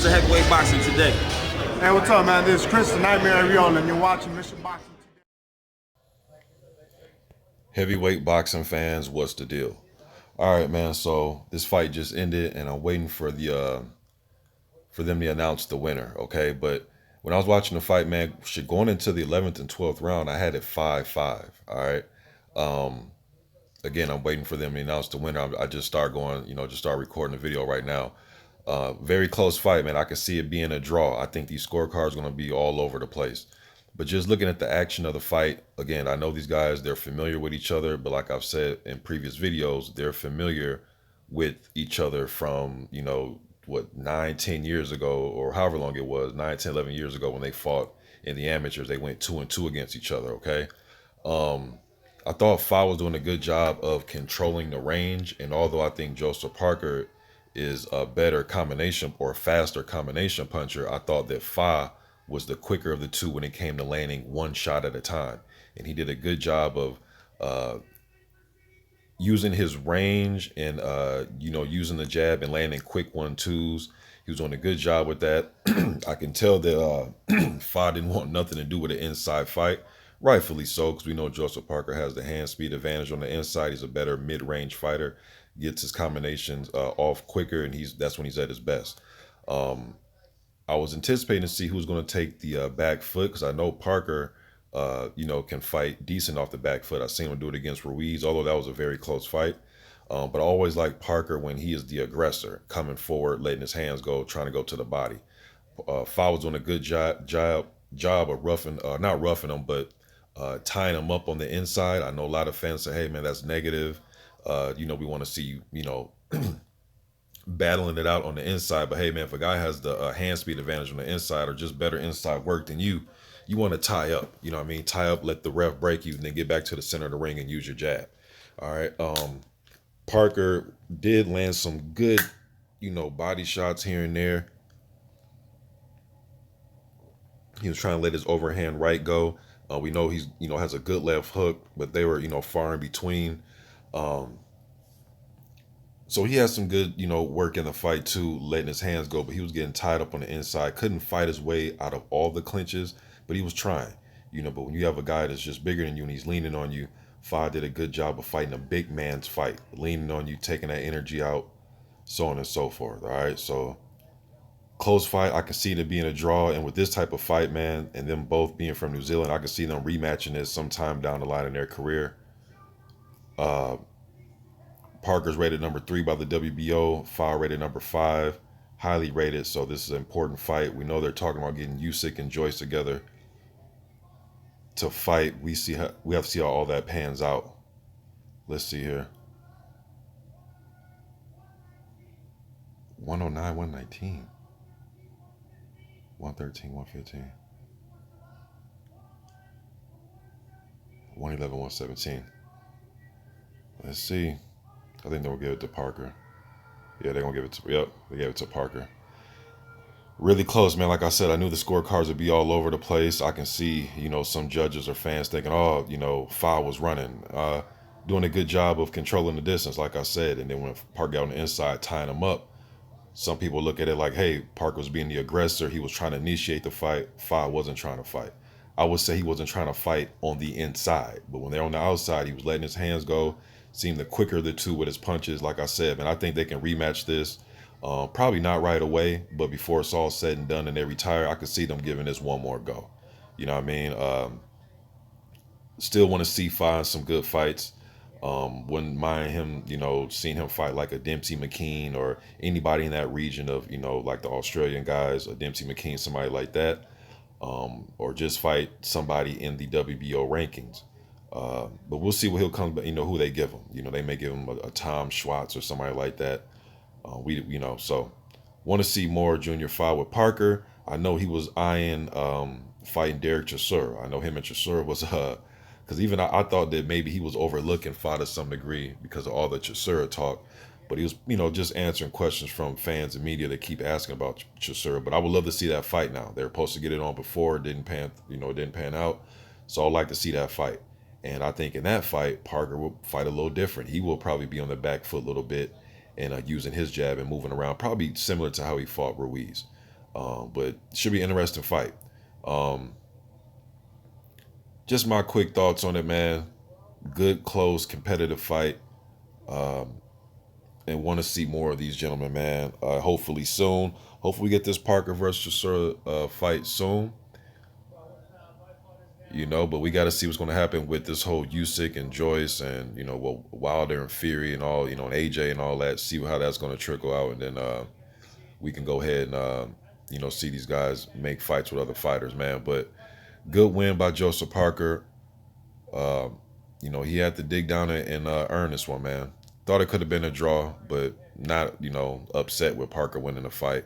of heavyweight boxing today. Hey, what's up, man? This is Chris, the Nightmare Ariola, and you're watching Mission Boxing Today. Heavyweight boxing fans, what's the deal? All right, man. So this fight just ended, and I'm waiting for them to announce the winner. Okay, but when I was watching the fight, man, going into the 11th and 12th round, I had it 5-5. All right. Again, I'm waiting for them to announce the winner. I just start going, just start recording the video right now. Very close fight, man. I can see it being a draw. I think these scorecards are going to be all over the place. But just looking at the action of the fight, again, I know these guys, they're familiar with each other. But like I've said in previous videos, they're familiar with each other from, 9, 10 years ago, or however long it was, 9, 10, 11 years ago when they fought in the amateurs. They went 2-2 against each other, okay? I thought Fa was doing a good job of controlling the range. And although I think Joseph Parker is a better combination or faster combination puncher, I thought that Fa was the quicker of the two when it came to landing one shot at a time. And he did a good job of using his range and, using the jab and landing quick 1-2s. He was doing a good job with that. I can tell that Fa didn't want nothing to do with an inside fight. Rightfully so, because we know Joseph Parker has the hand speed advantage on the inside. He's a better mid-range fighter, gets his combinations off quicker, and that's when he's at his best. I was anticipating to see who's going to take the back foot, because I know Parker, can fight decent off the back foot. I've seen him do it against Ruiz, although that was a very close fight. But I always like Parker when he is the aggressor, coming forward, letting his hands go, trying to go to the body. Fa was doing a good job of not roughing him, but tying him up on the inside. I know a lot of fans say, hey, man, that's negative. We want to see you, battling it out on the inside. But hey, man, if a guy has the hand speed advantage on the inside or just better inside work than you want to tie up. You know what I mean? Tie up, let the ref break you, and then get back to the center of the ring and use your jab. All right. Parker did land some good, body shots here and there. He was trying to let his overhand right go. We know he's, has a good left hook, but they were, far in between. So he had some good, work in the fight too, letting his hands go, but he was getting tied up on the inside. Couldn't fight his way out of all the clinches, but he was trying, but when you have a guy that's just bigger than you and he's leaning on you, Fa did a good job of fighting a big man's fight, leaning on you, taking that energy out, so on and so forth. All right. So close fight. I can see it being a draw. And with this type of fight, man, and them both being from New Zealand, I can see them rematching this sometime down the line in their career. Parker's rated number 3 by the WBO. Fa rated number 5. Highly rated. So this is an important fight. We know they're talking about getting Usyk and Joyce together to fight. We have to see how all that pans out. Let's see here. 109, 119. 113, 115. 111, 117. Let's see. I think they'll give it to Parker. Yeah, they're going to give it to, yep, they gave it to Parker. Really close, man. Like I said, I knew the scorecards would be all over the place. I can see, some judges or fans thinking, oh, Fa was running. Doing a good job of controlling the distance, like I said. And then when Parker got on the inside, tying him up, some people look at it like, hey, Parker was being the aggressor. He was trying to initiate the fight. Fa wasn't trying to fight. I would say he wasn't trying to fight on the inside. But when they're on the outside, he was letting his hands go. Seemed the quicker of the two with his punches, like I said. Man, I think they can rematch this. Probably not right away, but before it's all said and done and they retire, I could see them giving this one more go. You know what I mean? Still want to see Fa in some good fights. Wouldn't mind him, seeing him fight like a Dempsey McKean or anybody in that region of, like the Australian guys, a Dempsey McKean, somebody like that. Or just fight somebody in the WBO rankings. But we'll see what he'll come, who they give him. They may give him a Tom Schwartz or somebody like that. So want to see more Junior Fa with Parker. I know he was eyeing fighting Derek Chisora. I know him and Chisora was because even I thought that maybe he was overlooking Fa to some degree because of all the Chisora talk. But he was, just answering questions from fans and media that keep asking about Chisora. But I would love to see that fight now. They were supposed to get it on before, it didn't pan out. So I'd like to see that fight. And I think in that fight, Parker will fight a little different. He will probably be on the back foot a little bit and using his jab and moving around, probably similar to how he fought Ruiz. But should be an interesting fight. Just my quick thoughts on it, man. Good, close, competitive fight. And want to see more of these gentlemen, man. Hopefully soon. Hopefully we get this Parker versus Chisora fight soon. But we got to see what's going to happen with this whole Usyk and Joyce and, what Wilder and Fury and all, and AJ and all that. See how that's going to trickle out. And then we can go ahead and, see these guys make fights with other fighters, man. But good win by Joseph Parker. He had to dig down and earn this one, man. Thought it could have been a draw, but not, upset with Parker winning the fight.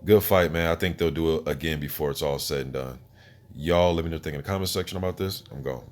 Good fight, man. I think they'll do it again before it's all said and done. Y'all let me know what you think in the comment section about this. I'm going.